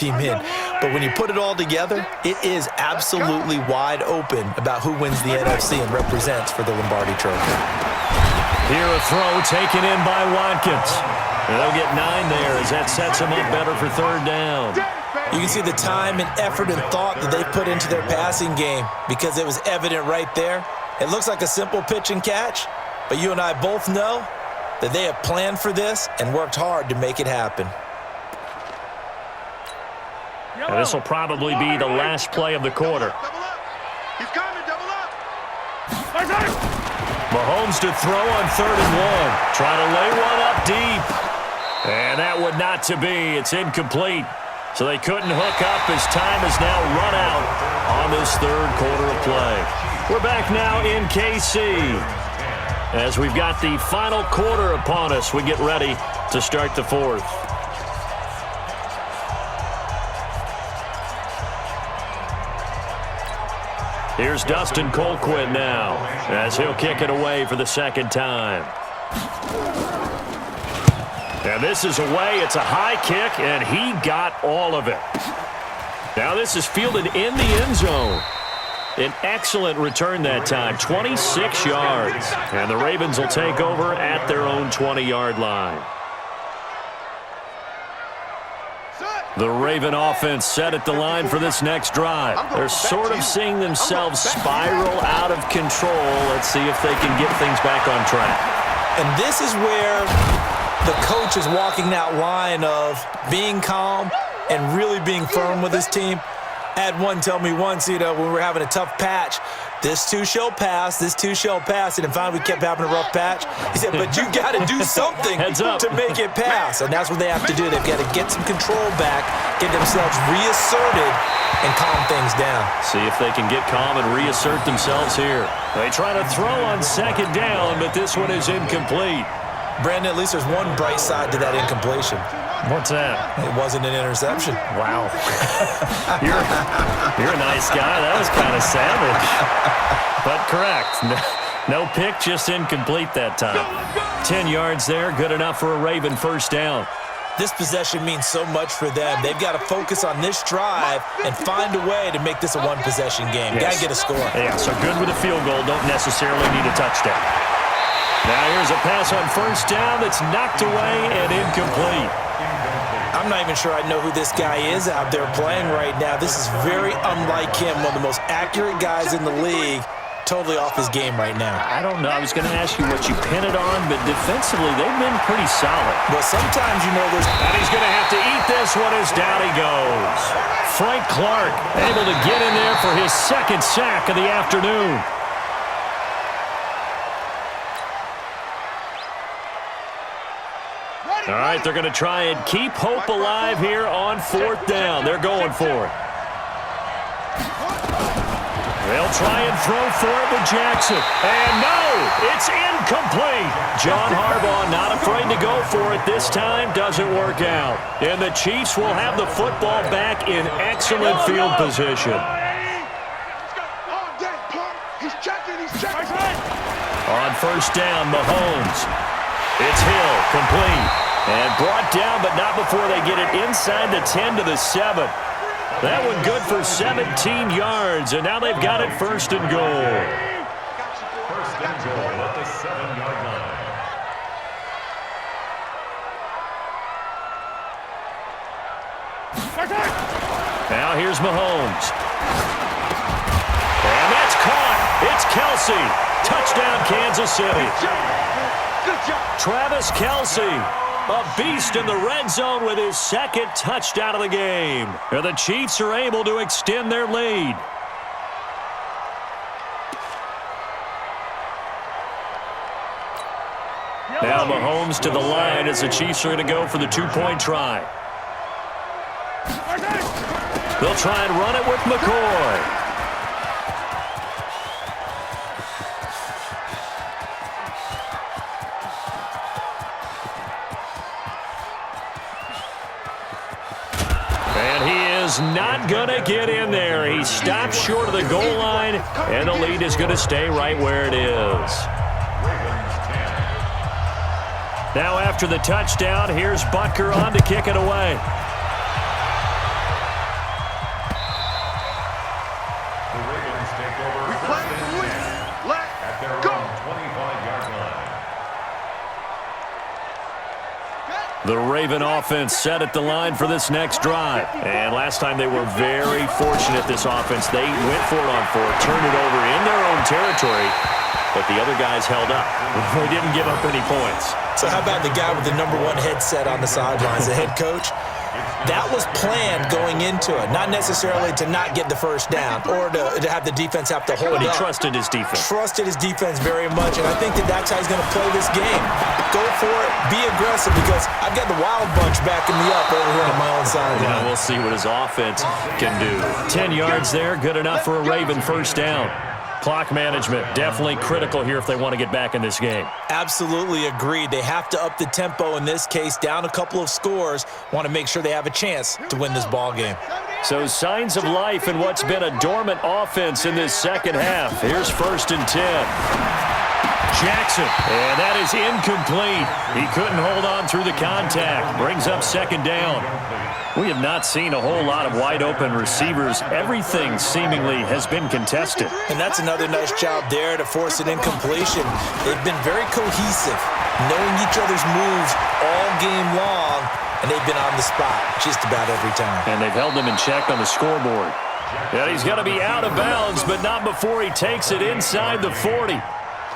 team in. But when you put it all together, it is absolutely wide open about who wins the NFC and represents for the Lombardi Trophy. Here a throw taken in by Watkins. They'll get 9 there as that sets them up better for third down. You can see the time and effort and thought that they put into their passing game because it was evident right there. It looks like a simple pitch and catch, but you and I both know that they have planned for this and worked hard to make it happen. And this will probably be the last play of the quarter. He's coming, double up. Mahomes to throw on 3rd and 1. Trying to lay one up deep. And that would not to be. It's incomplete. So they couldn't hook up as time has now run out on this third quarter of play. We're back now in KC. As we've got the final quarter upon us, we get ready to start the fourth. Here's Dustin Colquitt now as he'll kick it away for the second time. And this is away. It's a high kick, and he got all of it. Now this is fielded in the end zone. An excellent return that time, 26 yards. And the Ravens will take over at their own 20-yard line. The Raven offense set at the line for this next drive. They're sort of seeing themselves spiral out of control. Let's see if they can get things back on track. And this is where the coach is walking that line of being calm and really being firm with his team. I had one tell me once, when we were having a tough patch, this too shall pass, this too shall pass. And finally we kept having a rough patch. He said, but you got to do something to make it pass. And that's what they have to do. They've got to get some control back, get themselves reasserted, and calm things down. See if they can get calm and reassert themselves here. They try to throw on second down, but this one is incomplete. Brandon, at least there's one bright side to that incompletion. What's that? It wasn't an interception. Wow. You're a nice guy. That was kind of savage. But correct. No pick, just incomplete that time. 10 yards there, good enough for a Raven first down. This possession means so much for them. They've got to focus on this drive and find a way to make this a one-possession game. Yes. Got to get a score. Yeah, so good with a field goal. Don't necessarily need a touchdown. Now here's a pass on first down that's knocked away and incomplete. I'm not even sure I know who this guy is out there playing right now. This is very unlike him, one of the most accurate guys in the league, totally off his game right now. I don't know. I was going to ask you what you pin it on, but defensively they've been pretty solid. Well, sometimes, there's... And he's going to have to eat this one as down he goes. Frank Clark able to get in there for his second sack of the afternoon. All right, they're going to try and keep hope alive here on fourth down. They're going for it. They'll try and throw for it with Jackson. And no, it's incomplete. John Harbaugh not afraid to go for it this time. Doesn't work out. And the Chiefs will have the football back in excellent field position. On first down, Mahomes. It's Hill, complete. And brought down, but not before they get it inside the 10 to the 7. That one good for 17 yards, and now they've got it first and goal. First and goal at the 7-yard line. Now here's Mahomes. And that's caught. It's Kelsey. Touchdown, Kansas City. Travis Kelsey. A beast in the red zone with his second touchdown of the game. And the Chiefs are able to extend their lead. Now Mahomes to the line as the Chiefs are going to go for the two-point try. They'll try and run it with McCoy. Not going to get in there. He stopped short of the goal line, and the lead is going to stay right where it is. Now after the touchdown, here's Butker on to kick it away. Raven offense set at the line for this next drive. And last time they were very fortunate, this offense. They went for it on fourth, turned it over in their own territory, but the other guys held up. They didn't give up any points. So how about the guy with the #1 headset on the sidelines, the head coach? That was planned going into it, not necessarily to not get the first down or to have the defense have to hold up. But he trusted his defense. Trusted his defense very much, and I think that's how he's going to play this game. Go for it, be aggressive, because I've got the wild bunch backing me up over here on my own sideline. Yeah, we'll see what his offense can do. 10 yards there, good enough for a Raven first down. Clock management, definitely critical here if they want to get back in this game. Absolutely agreed. They have to up the tempo in this case, down a couple of scores, want to make sure they have a chance to win this ball game. So signs of life in what's been a dormant offense in this second half. Here's 1st and 10. Jackson, and that is incomplete. He couldn't hold on through the contact. Brings up 2nd down. We have not seen a whole lot of wide-open receivers. Everything seemingly has been contested. And that's another nice job there to force an incompletion. They've been very cohesive, knowing each other's moves all game long, and they've been on the spot just about every time. And they've held them in check on the scoreboard. And he's going to be out of bounds, but not before he takes it inside the 40.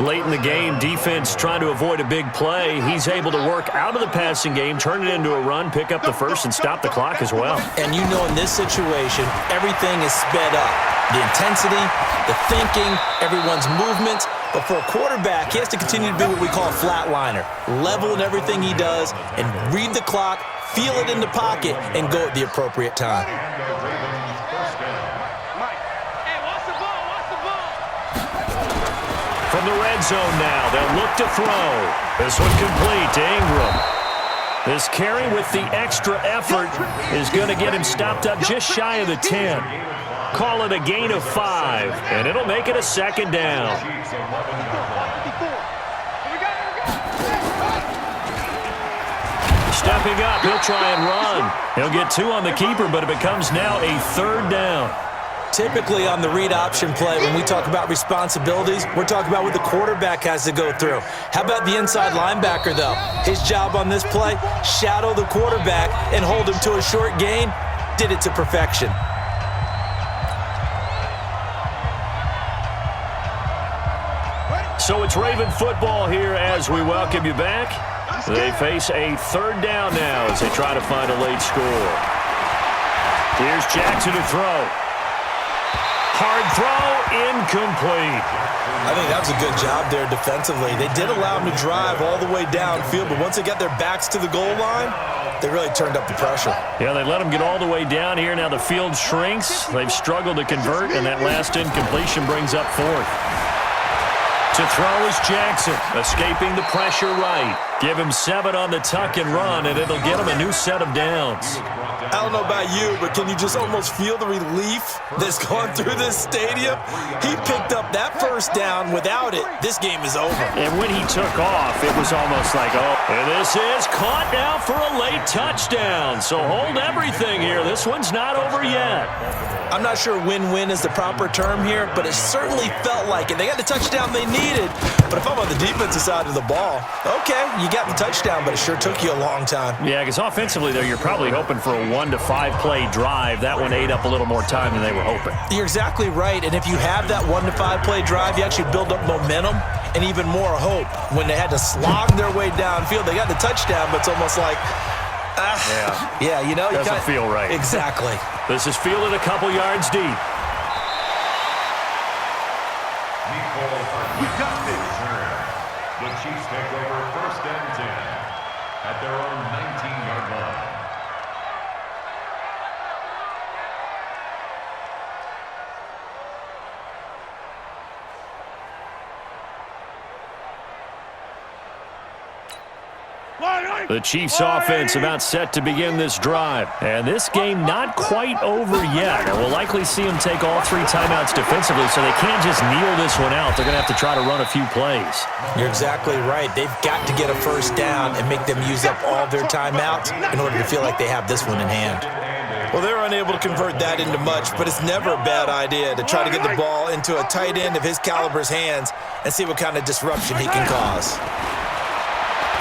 Late in the game, defense trying to avoid a big play. He's able to work out of the passing game, turn it into a run, pick up the first, and stop the clock as well. And you know in this situation, everything is sped up. The intensity, the thinking, everyone's movements. But for a quarterback, he has to continue to be what we call a flatliner. Level in everything he does and read the clock, feel it in the pocket, and go at the appropriate time. From the red zone now, they'll look to throw. This one complete to Ingram. This carry with the extra effort is going to get him stopped up just shy of the 10. Call it a gain of 5, and it'll make it a 2nd down. Stepping up, he'll try and run. He'll get 2 on the keeper, but it becomes now a 3rd down. Typically on the read option play, when we talk about responsibilities, we're talking about what the quarterback has to go through. How about the inside linebacker, though? His job on this play, shadow the quarterback and hold him to a short gain. Did it to perfection. So it's Raven football here as we welcome you back. They face a 3rd down now as they try to find a late score. Here's Jackson to throw. Hard throw, incomplete. I think that was a good job there defensively. They did allow him to drive all the way downfield, but once they got their backs to the goal line, they really turned up the pressure. Yeah, they let him get all the way down here. Now the field shrinks. They've struggled to convert, and that last incompletion brings up 4th. To throw is Jackson, escaping the pressure right. Give him 7 on the tuck and run, and it'll get him a new set of downs. I don't know about you, but can you just almost feel the relief that's going through this stadium? He picked up that first down. Without it, this game is over. And when he took off, it was almost like, oh, and this is caught now for a late touchdown. So hold everything here. This one's not over yet. I'm not sure win-win is the proper term here, but it certainly felt like it. They got the touchdown they needed, but if I'm on the defensive side of the ball, okay, you got the touchdown, but it sure took you a long time. Yeah, because offensively, though, you're probably hoping for a 1 to 5 play drive. That one ate up a little more time than they were hoping. You're exactly right, and if you have that 1 to 5 play drive, you actually build up momentum and even more hope. When they had to slog their way downfield, they got the touchdown, but it's almost like, yeah, you know, doesn't feel right. Exactly. This is fielded a couple yards deep. The Chiefs take over 1st and 10 at their own 19-yard line. The Chiefs offense about set to begin this drive. And this game not quite over yet. And we'll likely see them take all 3 timeouts defensively, so they can't just kneel this one out. They're going to have to try to run a few plays. You're exactly right. They've got to get a first down and make them use up all their timeouts in order to feel like they have this one in hand. Well, they're unable to convert that into much, but it's never a bad idea to try to get the ball into a tight end of his caliber's hands and see what kind of disruption he can cause.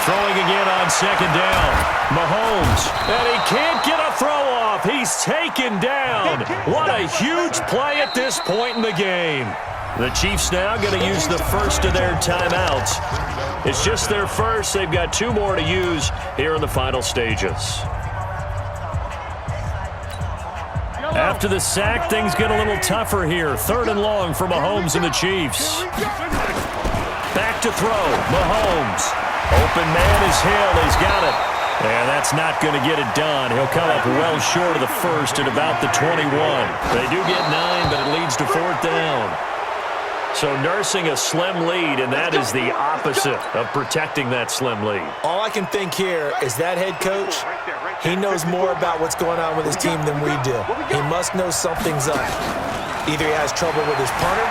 Throwing again on second down. Mahomes, and he can't get a throw off. He's taken down. What a huge play at this point in the game. The Chiefs now going to use the first of their timeouts. It's just their first. They've got 2 more to use here in the final stages. After the sack, things get a little tougher here. 3rd and long for Mahomes and the Chiefs. Back to throw. Mahomes. Open man is Hill. He's got it. And that's not going to get it done. He'll come up well short of the first at about the 21. They do get 9, but it leads to 4th down. So nursing a slim lead, and that is the opposite of protecting that slim lead. All I can think here is that head coach, he knows more about what's going on with his team than we do. He must know something's up. Either he has trouble with his punter,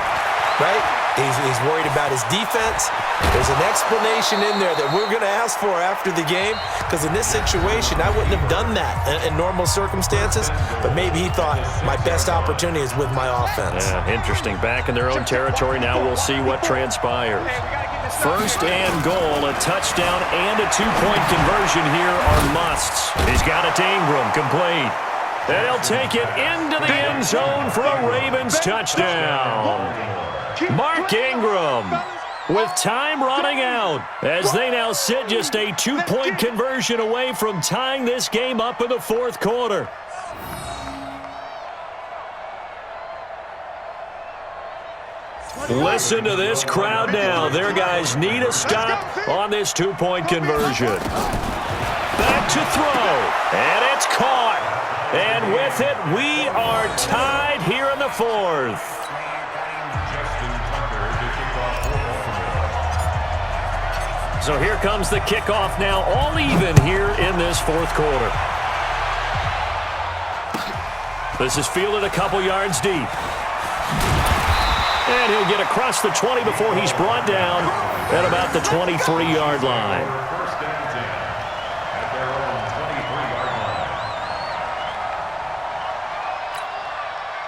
right? He's worried about his defense. There's an explanation in there that we're going to ask for after the game, because in this situation, I wouldn't have done that in normal circumstances, but maybe he thought my best opportunity is with my offense. Yeah, interesting. Back in their own territory. Now we'll see what transpires. 1st and goal, a touchdown and a 2-point conversion here are musts. He's got it to Ingram, complete. They'll take it into the end zone for a Ravens touchdown. Mark Ingram with time running out as they now sit just a 2-point conversion away from tying this game up in the 4th quarter. Listen to this crowd now. Their guys need a stop on this 2-point conversion. Back to throw, and it's caught. And with it, we are tied here in the 4th. So here comes the kickoff now, all even here in this 4th quarter. This is fielded a couple yards deep. And he'll get across the 20 before he's brought down at about the 23-yard line. First and 10 at their own 23-yard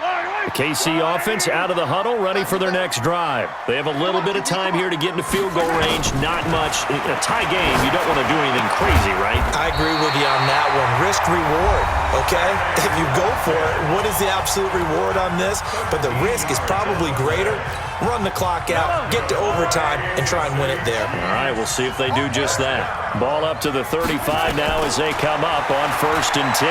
line. KC offense out of the huddle, ready for their next drive. They have a little bit of time here to get into field goal range. Not much. In a tie game, you don't want to do anything crazy, right? I agree with you on that one. Risk-reward, okay? If you go for it, what is the absolute reward on this? But the risk is probably greater. Run the clock out, get to overtime, and try and win it there. All right, we'll see if they do just that. Ball up to the 35 now as they come up on 1st and 10.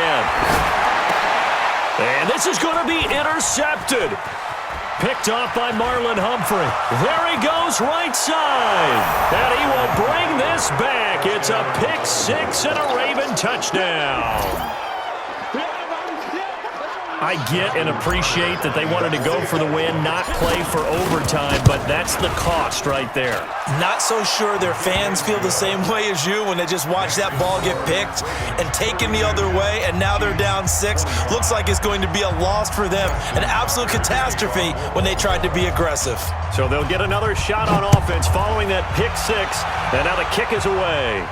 And this is going to be intercepted. Picked off by Marlon Humphrey. There he goes, right side. And he will bring this back. It's a pick 6 and a Raven touchdown. I get and appreciate that they wanted to go for the win, not play for overtime, but that's the cost right there. Not so sure their fans feel the same way as you when they just watch that ball get picked and taken the other way, and now they're down 6. Looks like it's going to be a loss for them, an absolute catastrophe when they tried to be aggressive. So they'll get another shot on offense following that pick 6, and now the kick is away.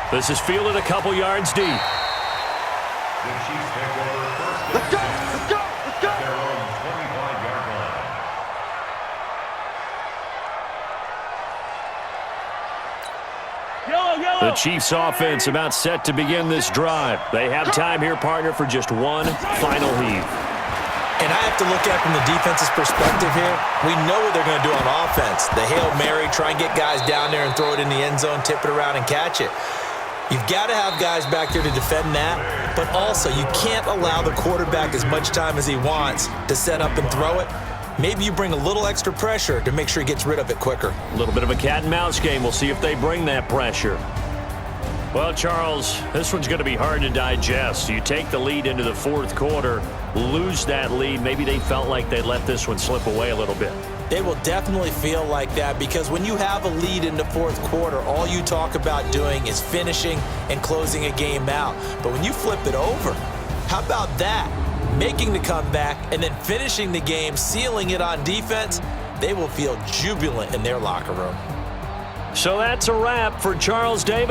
This is fielded a couple yards deep. The Chiefs take over first. Let's go! Let's go! Let's go! Their own 25-yard line. The Chiefs offense about set to begin this drive. They have time here, partner, for just one final heave. And I have to look at it from the defense's perspective here. We know what they're going to do on offense. The Hail Mary, try and get guys down there and throw it in the end zone, tip it around and catch it. You've got to have guys back there to defend that, but also you can't allow the quarterback as much time as he wants to set up and throw it. Maybe you bring a little extra pressure to make sure he gets rid of it quicker. A little bit of a cat and mouse game. We'll see if they bring that pressure. Well, Charles, this one's going to be hard to digest. You take the lead into the 4th quarter, lose that lead. Maybe they felt like they let this one slip away a little bit. They will definitely feel like that because when you have a lead in the 4th quarter, all you talk about doing is finishing and closing a game out. But when you flip it over, how about that? Making the comeback and then finishing the game, sealing it on defense, they will feel jubilant in their locker room. So that's a wrap for Charles Davis.